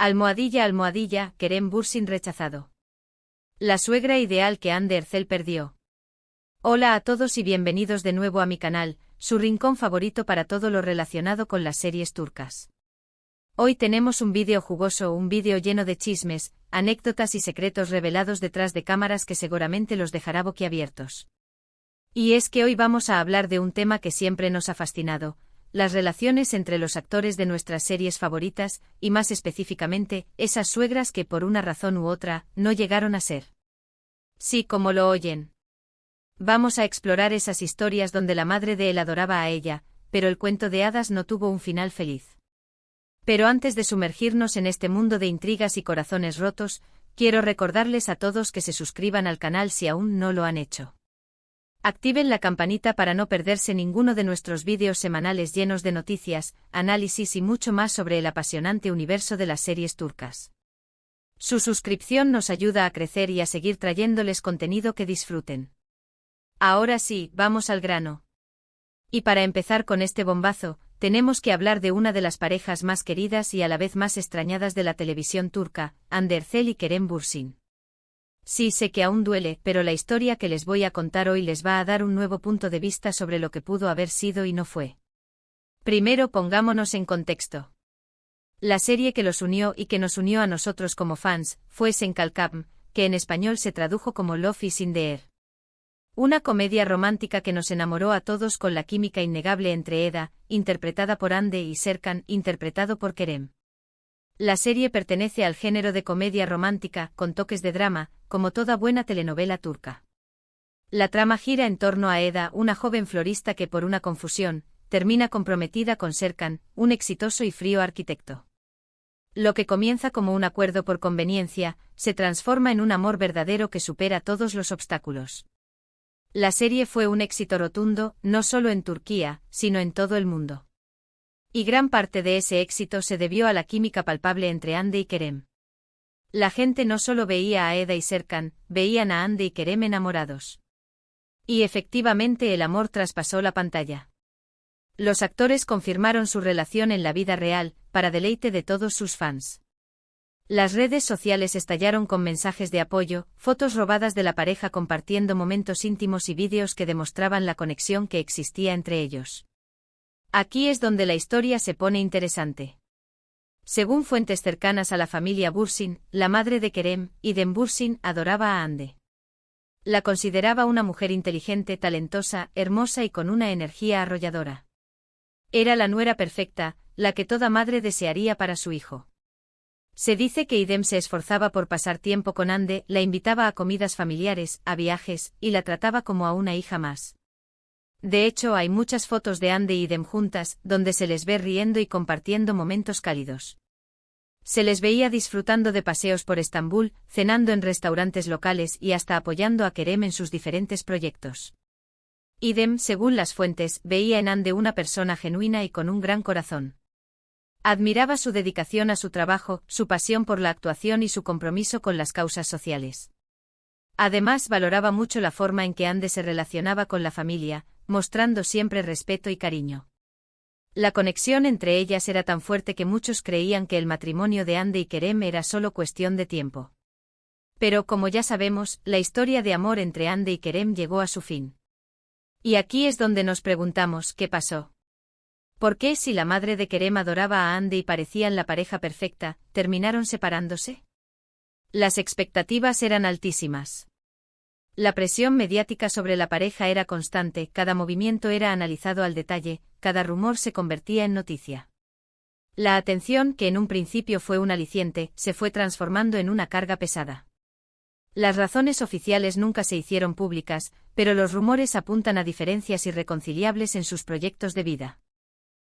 Almohadilla, almohadilla, Kerem Bürsin rechazado. La suegra ideal que Hande Erçel perdió. Hola a todos y bienvenidos de nuevo a mi canal, su rincón favorito para todo lo relacionado con las series turcas. Hoy tenemos un vídeo jugoso, un vídeo lleno de chismes, anécdotas y secretos revelados detrás de cámaras que seguramente los dejará boquiabiertos. Y es que hoy vamos a hablar de un tema que siempre nos ha fascinado, las relaciones entre los actores de nuestras series favoritas, y más específicamente, esas suegras que por una razón u otra, no llegaron a ser. Sí, como lo oyen. Vamos a explorar esas historias donde la madre de él adoraba a ella, pero el cuento de hadas no tuvo un final feliz. Pero antes de sumergirnos en este mundo de intrigas y corazones rotos, quiero recordarles a todos que se suscriban al canal si aún no lo han hecho. Activen la campanita para no perderse ninguno de nuestros vídeos semanales llenos de noticias, análisis y mucho más sobre el apasionante universo de las series turcas. Su suscripción nos ayuda a crecer y a seguir trayéndoles contenido que disfruten. Ahora sí, vamos al grano. Y para empezar con este bombazo, tenemos que hablar de una de las parejas más queridas y a la vez más extrañadas de la televisión turca, Hande Erçel y Kerem Bürsin. Sí, sé que aún duele, pero la historia que les voy a contar hoy les va a dar un nuevo punto de vista sobre lo que pudo haber sido y no fue. Primero pongámonos en contexto. La serie que los unió y que nos unió a nosotros como fans, fue Sen Kalkam, que en español se tradujo como Love is in the air. Una comedia romántica que nos enamoró a todos con la química innegable entre Eda, interpretada por Hande, y Serkan, interpretado por Kerem. La serie pertenece al género de comedia romántica, con toques de drama, como toda buena telenovela turca. La trama gira en torno a Eda, una joven florista que por una confusión, termina comprometida con Serkan, un exitoso y frío arquitecto. Lo que comienza como un acuerdo por conveniencia, se transforma en un amor verdadero que supera todos los obstáculos. La serie fue un éxito rotundo, no solo en Turquía, sino en todo el mundo. Y gran parte de ese éxito se debió a la química palpable entre Hande y Kerem. La gente no solo veía a Eda y Serkan, veían a Hande y Kerem enamorados. Y efectivamente el amor traspasó la pantalla. Los actores confirmaron su relación en la vida real, para deleite de todos sus fans. Las redes sociales estallaron con mensajes de apoyo, fotos robadas de la pareja compartiendo momentos íntimos y vídeos que demostraban la conexión que existía entre ellos. Aquí es donde la historia se pone interesante. Según fuentes cercanas a la familia Bürsin, la madre de Kerem, Idem Bürsin, adoraba a Hande. La consideraba una mujer inteligente, talentosa, hermosa y con una energía arrolladora. Era la nuera perfecta, la que toda madre desearía para su hijo. Se dice que Idem se esforzaba por pasar tiempo con Hande, la invitaba a comidas familiares, a viajes, y la trataba como a una hija más. De hecho, hay muchas fotos de Hande y Idem juntas, donde se les ve riendo y compartiendo momentos cálidos. Se les veía disfrutando de paseos por Estambul, cenando en restaurantes locales y hasta apoyando a Kerem en sus diferentes proyectos. Idem, según las fuentes, veía en Hande una persona genuina y con un gran corazón. Admiraba su dedicación a su trabajo, su pasión por la actuación y su compromiso con las causas sociales. Además, valoraba mucho la forma en que Hande se relacionaba con la familia, mostrando siempre respeto y cariño. La conexión entre ellas era tan fuerte que muchos creían que el matrimonio de Hande y Kerem era solo cuestión de tiempo. Pero como ya sabemos, la historia de amor entre Hande y Kerem llegó a su fin. Y aquí es donde nos preguntamos, ¿qué pasó? ¿Por qué, si la madre de Kerem adoraba a Hande y parecían la pareja perfecta, terminaron separándose? Las expectativas eran altísimas. La presión mediática sobre la pareja era constante, cada movimiento era analizado al detalle, cada rumor se convertía en noticia. La atención, que en un principio fue un aliciente, se fue transformando en una carga pesada. Las razones oficiales nunca se hicieron públicas, pero los rumores apuntan a diferencias irreconciliables en sus proyectos de vida.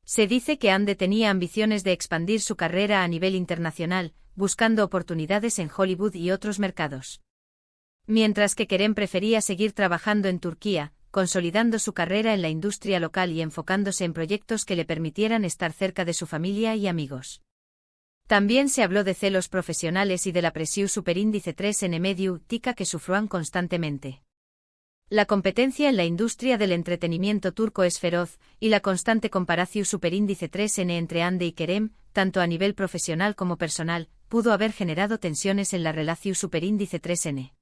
Se dice que Hande tenía ambiciones de expandir su carrera a nivel internacional, buscando oportunidades en Hollywood y otros mercados. Mientras que Kerem prefería seguir trabajando en Turquía, consolidando su carrera en la industria local y enfocándose en proyectos que le permitieran estar cerca de su familia y amigos. También se habló de celos profesionales y de la presión superíndice 3 en mediu tica que sufrían constantemente. La competencia en la industria del entretenimiento turco es feroz, y la constante comparación superíndice 3N entre Hande y Kerem, tanto a nivel profesional como personal, pudo haber generado tensiones en la relación superíndice 3N.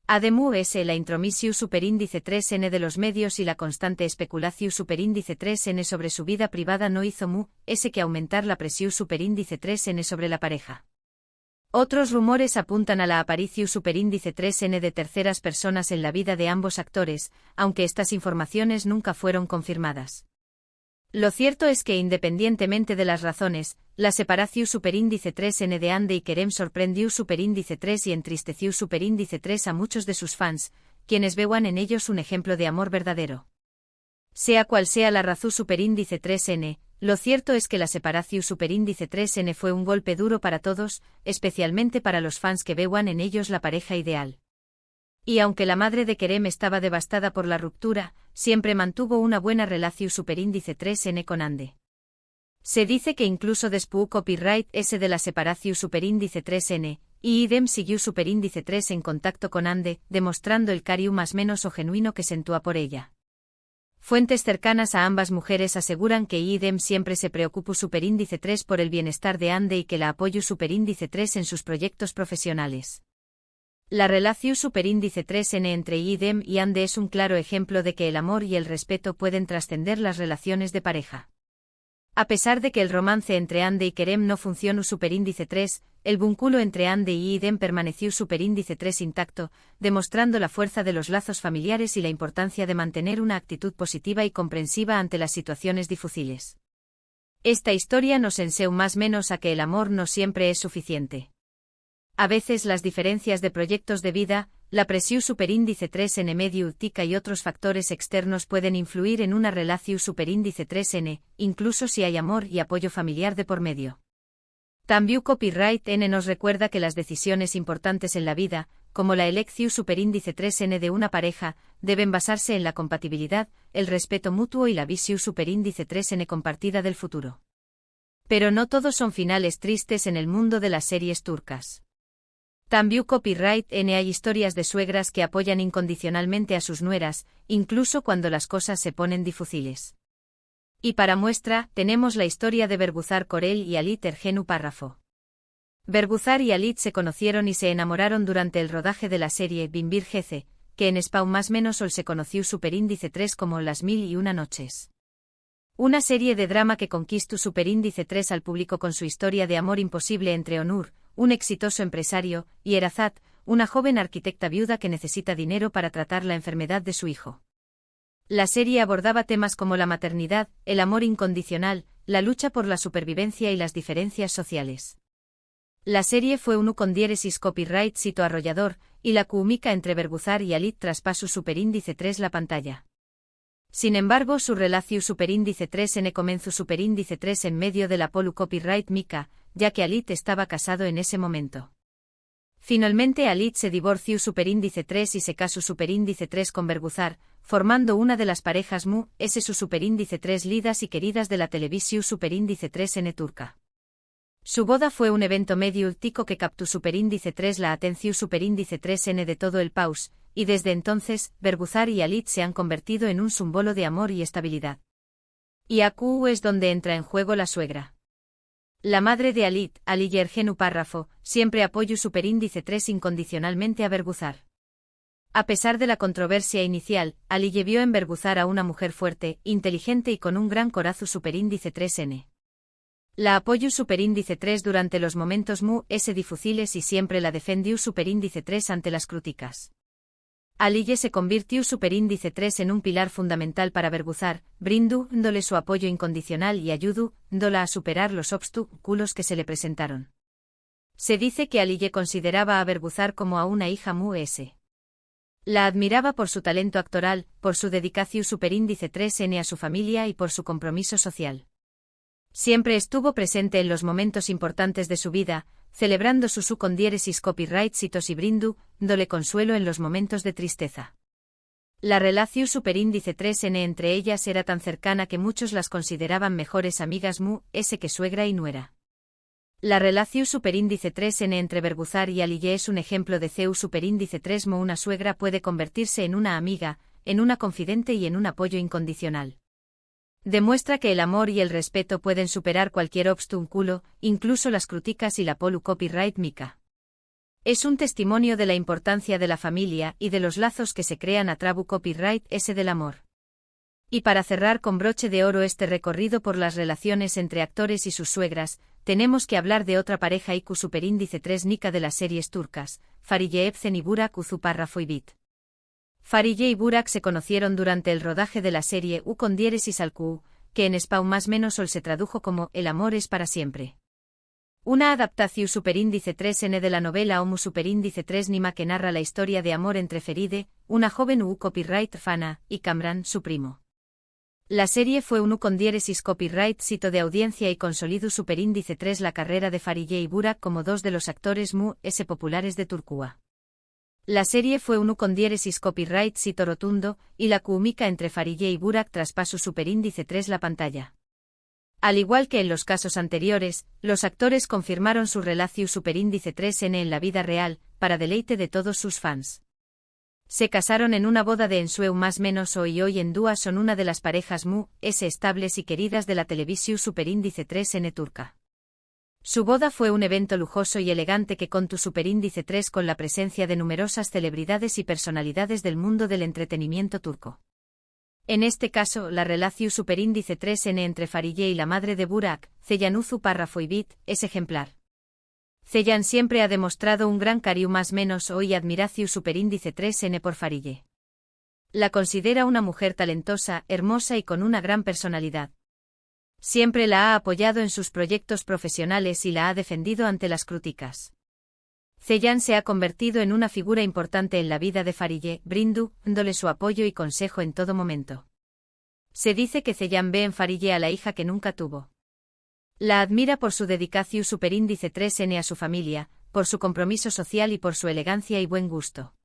Además, la intromisión superíndice 3N de los medios y la constante especulación superíndice 3N sobre su vida privada no hizo que aumentar la presión superíndice 3N sobre la pareja. Otros rumores apuntan a la aparición superíndice 3N de terceras personas en la vida de ambos actores, aunque estas informaciones nunca fueron confirmadas. Lo cierto es que independientemente de las razones, la separación superíndice 3N de Ande y Kerem sorprendió superíndice 3 y entristeció superíndice 3 a muchos de sus fans, quienes vean en ellos un ejemplo de amor verdadero. Sea cual sea la razón superíndice 3N, lo cierto es que la separación superíndice 3N fue un golpe duro para todos, especialmente para los fans que vean en ellos la pareja ideal. Y aunque la madre de Kerem estaba devastada por la ruptura, siempre mantuvo una buena relación superíndice 3N con Ande. Se dice que incluso después copyright ese de la separación superíndice 3N, y idem siguió superíndice 3 en contacto con Ande, demostrando el cariño más menos o genuino que sentía por ella. Fuentes cercanas a ambas mujeres aseguran que idem siempre se preocupó superíndice 3 por el bienestar de Ande y que la apoyó superíndice 3 en sus proyectos profesionales. La relación superíndice 3N entre idem y Ande es un claro ejemplo de que el amor y el respeto pueden trascender las relaciones de pareja. A pesar de que el romance entre Ande y Kerem no funcionó superíndice 3, el vínculo entre Ande y idem permaneció superíndice 3 intacto, demostrando la fuerza de los lazos familiares y la importancia de mantener una actitud positiva y comprensiva ante las situaciones difíciles. Esta historia nos enseña más menos a que el amor no siempre es suficiente. A veces las diferencias de proyectos de vida, la presión superíndice 3N medio tica y otros factores externos pueden influir en una relación superíndice 3N, incluso si hay amor y apoyo familiar de por medio. También copyright N nos recuerda que las decisiones importantes en la vida, como la elección superíndice 3N de una pareja, deben basarse en la compatibilidad, el respeto mutuo y la visión superíndice 3N compartida del futuro. Pero no todos son finales tristes en el mundo de las series turcas. También copyright N hay historias de suegras que apoyan incondicionalmente a sus nueras, incluso cuando las cosas se ponen difíciles. Y para muestra, tenemos la historia de Bergüzar Korel y Halit Ergenu Párrafo. Bergüzar y Halit se conocieron y se enamoraron durante el rodaje de la serie Binbir Gece, que en Spawn más menos se conoció superíndice 3 como Las Mil y Una Noches. Una serie de drama que conquistó superíndice 3 al público con su historia de amor imposible entre Onur, un exitoso empresario, y Erazat, una joven arquitecta viuda que necesita dinero para tratar la enfermedad de su hijo. La serie abordaba temas como la maternidad, el amor incondicional, la lucha por la supervivencia y las diferencias sociales. La serie fue un con diéresis copyright sito arrollador, y la química entre Bergüzar y Halit traspasó superíndice 3 la pantalla. Sin embargo, su relación superíndice 3N comenzó superíndice 3 en medio de la polu copyright mica, ya que Halit estaba casado en ese momento. Finalmente Halit se divorció superíndice 3 y se casó superíndice 3 con Bergüzar, formando una de las parejas su superíndice 3 lidas y queridas de la televisión superíndice 3N turca. Su boda fue un evento medio tico que captó superíndice 3 la atención superíndice 3N de todo el país, y desde entonces, Bergüzar y Halit se han convertido en un símbolo de amor y estabilidad. Y aquí es donde entra en juego la suegra. La madre de Halit, Halit Ergenu Párrafo, siempre apoyó superíndice 3 incondicionalmente a Bergüzar. A pesar de la controversia inicial, Halit vio en Bergüzar a una mujer fuerte, inteligente y con un gran corazón superíndice 3N. La apoyó superíndice 3 durante los momentos difíciles y siempre la defendió superíndice 3 ante las críticas. Halit se convirtió superíndice 3 en un pilar fundamental para Bergüzar, brindándole su apoyo incondicional y ayudándola a superar los obstáculos que se le presentaron. Se dice que Halit consideraba a Bergüzar como a una hija La admiraba por su talento actoral, por su dedicación superíndice 3N a su familia y por su compromiso social. Siempre estuvo presente en los momentos importantes de su vida, celebrando su con diéresis copyright citos y brindándole consuelo en los momentos de tristeza. La relación superíndice 3N entre ellas era tan cercana que muchos las consideraban mejores amigas que suegra y nuera. La relación superíndice 3N entre Bergüzar y Halit es un ejemplo de CEU superíndice 3 una suegra puede convertirse en una amiga, en una confidente y en un apoyo incondicional. Demuestra que el amor y el respeto pueden superar cualquier obstáculo, incluso las críticas y la polu copyright mica. Es un testimonio de la importancia de la familia y de los lazos que se crean a través copyright ese del amor. Y para cerrar con broche de oro este recorrido por las relaciones entre actores y sus suegras, tenemos que hablar de otra pareja IQ superíndice 3 nica de las series turcas, Fariye Evcen y Burak Uzuparra Foybit. Fariye y Burak se conocieron durante el rodaje de la serie U con diéresis al Q, que en español más menos se tradujo como El amor es para siempre. Una adaptación superíndice 3N de la novela Homo superíndice 3 Nima que narra la historia de amor entre Feride, una joven U copyright Fana, y Kamran, su primo. La serie fue un U con diéresis copyright sito de audiencia y consolidó superíndice 3 la carrera de Fariye y Burak como dos de los actores S populares de Turquía. La serie fue un U con diéresis copyright sito rotundo, y la química entre Fariye y Burak traspasó superíndice 3 la pantalla. Al igual que en los casos anteriores, los actores confirmaron su relación superíndice 3N en la vida real, para deleite de todos sus fans. Se casaron en una boda de ensueu más menos hoy en día son una de las parejas estables y queridas de la televisión superíndice 3N turca. Su boda fue un evento lujoso y elegante que contó superíndice 3 con la presencia de numerosas celebridades y personalidades del mundo del entretenimiento turco. En este caso, la relación superíndice 3N entre Fariye y la madre de Burak, Ceylan Uzuparra Foybit, es ejemplar. Ceylan siempre ha demostrado un gran cariño más menos hoy admiración superíndice 3N por Fariye. La considera una mujer talentosa, hermosa y con una gran personalidad. Siempre la ha apoyado en sus proyectos profesionales y la ha defendido ante las críticas. Ceylan se ha convertido en una figura importante en la vida de Fariye, brindándole su apoyo y consejo en todo momento. Se dice que Ceylan ve en Fariye a la hija que nunca tuvo. La admira por su dedicación superíndice 3N a su familia, por su compromiso social y por su elegancia y buen gusto.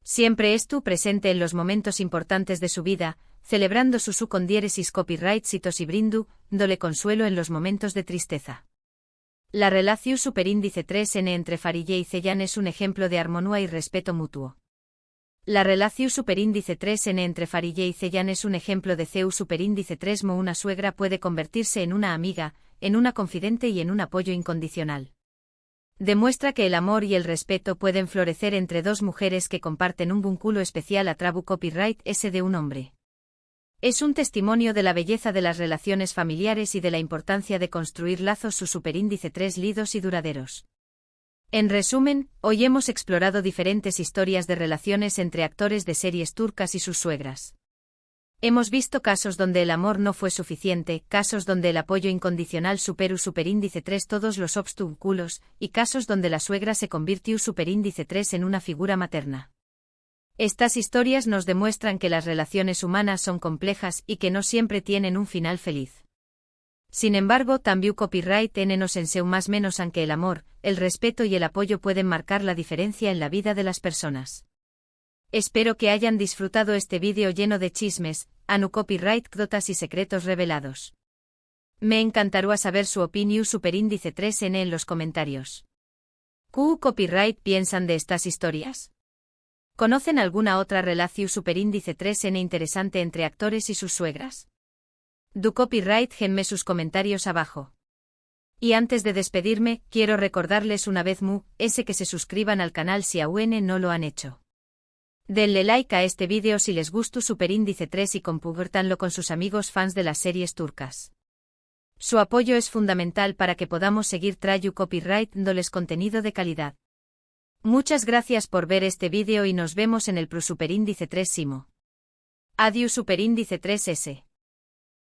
Siempre estuvo presente en los momentos importantes de su vida, celebrando su con diéresis copyright sitos y dándole consuelo en los momentos de tristeza. La relación superíndice 3N entre Fariye y Ceylan es un ejemplo de armonía y respeto mutuo. La relación superíndice 3N entre Fariye y Ceylan es un ejemplo de CEU superíndice 3 mo una suegra puede convertirse en una amiga, en una confidente y en un apoyo incondicional. Demuestra que el amor y el respeto pueden florecer entre dos mujeres que comparten un vínculo especial a través copyright ese de un hombre. Es un testimonio de la belleza de las relaciones familiares y de la importancia de construir lazos su superíndice 3 lidos y duraderos. En resumen, hoy hemos explorado diferentes historias de relaciones entre actores de series turcas y sus suegras. Hemos visto casos donde el amor no fue suficiente, casos donde el apoyo incondicional superó superíndice 3 todos los obstáculos, y casos donde la suegra se convirtió superíndice 3 en una figura materna. Estas historias nos demuestran que las relaciones humanas son complejas y que no siempre tienen un final feliz. Sin embargo, también copyright nos enseña más menos aunque el amor, el respeto y el apoyo pueden marcar la diferencia en la vida de las personas. Espero que hayan disfrutado este vídeo lleno de chismes, copyright, cdotas y secretos revelados. Me encantaría saber su opinión superíndice 3N en los comentarios. ¿Qué copyright piensan de estas historias? ¿Conocen alguna otra relación superíndice 3N interesante entre actores y sus suegras? Du copyright genme sus comentarios abajo. Y antes de despedirme, quiero recordarles una vez que se suscriban al canal si aún no lo han hecho. Denle like a este vídeo si les gustó superíndice 3 y compártanlo con sus amigos fans de las series turcas. Su apoyo es fundamental para que podamos seguir trayendo copyright dándoles contenido de calidad. Muchas gracias por ver este vídeo y nos vemos en el superíndice 3 Simo. Adiós superíndice 3S.